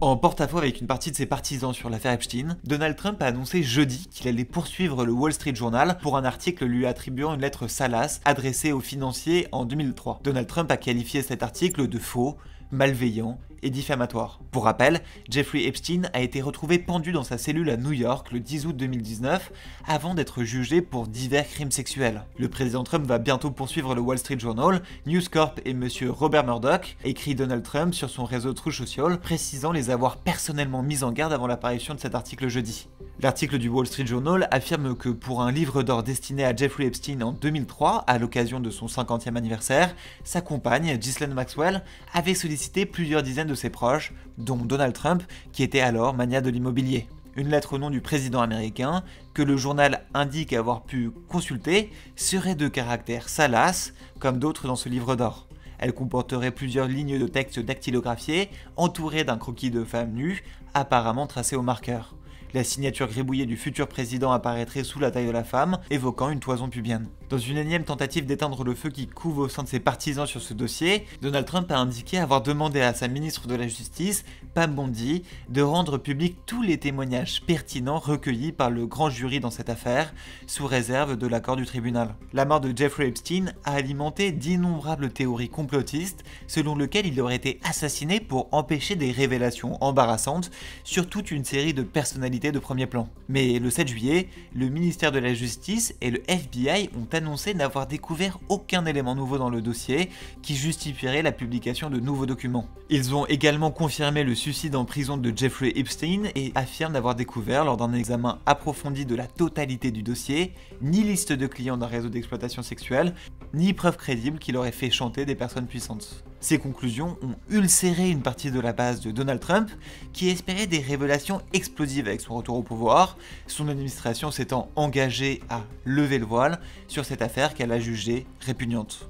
En porte-à-faux avec une partie de ses partisans sur l'affaire Epstein, Donald Trump a annoncé jeudi qu'il allait poursuivre le Wall Street Journal pour un article lui attribuant une lettre salace adressée aux financiers en 2003. Donald Trump a qualifié cet article de faux, malveillant et diffamatoire. Pour rappel, Jeffrey Epstein a été retrouvé pendu dans sa cellule à New York le 10 août 2019 avant d'être jugé pour divers crimes sexuels. Le président Trump va bientôt poursuivre le Wall Street Journal, News Corp et monsieur Robert Murdoch, écrit Donald Trump sur son réseau Truth Social, précisant les avoir personnellement mis en garde avant l'apparition de cet article jeudi. L'article du Wall Street Journal affirme que pour un livre d'or destiné à Jeffrey Epstein en 2003, à l'occasion de son 50e anniversaire, sa compagne, Ghislaine Maxwell, avait sollicité plusieurs dizaines de ses proches, dont Donald Trump, qui était alors magnat de l'immobilier. Une lettre au nom du président américain, que le journal indique avoir pu consulter, serait de caractère salace, comme d'autres dans ce livre d'or. Elle comporterait plusieurs lignes de texte dactylographiées, entourées d'un croquis de femme nue, apparemment tracé au marqueur. La signature gribouillée du futur président apparaîtrait sous la taille de la femme, évoquant une toison pubienne. Dans une énième tentative d'éteindre le feu qui couve au sein de ses partisans sur ce dossier, Donald Trump a indiqué avoir demandé à sa ministre de la Justice, Pam Bondi, de rendre public tous les témoignages pertinents recueillis par le grand jury dans cette affaire, sous réserve de l'accord du tribunal. La mort de Jeffrey Epstein a alimenté d'innombrables théories complotistes, selon lesquelles il aurait été assassiné pour empêcher des révélations embarrassantes sur toute une série de personnalités de premier plan. Mais le 7 juillet, le ministère de la Justice et le FBI ont annoncé n'avoir découvert aucun élément nouveau dans le dossier qui justifierait la publication de nouveaux documents. Ils ont également confirmé le suicide en prison de Jeffrey Epstein et affirment n'avoir découvert lors d'un examen approfondi de la totalité du dossier ni liste de clients d'un réseau d'exploitation sexuelle, ni preuve crédible qu'il aurait fait chanter des personnes puissantes. Ces conclusions ont ulcéré une partie de la base de Donald Trump qui espérait des révélations explosives avec son retour au pouvoir, son administration s'étant engagée à lever le voile sur cette affaire qu'elle a jugée répugnante.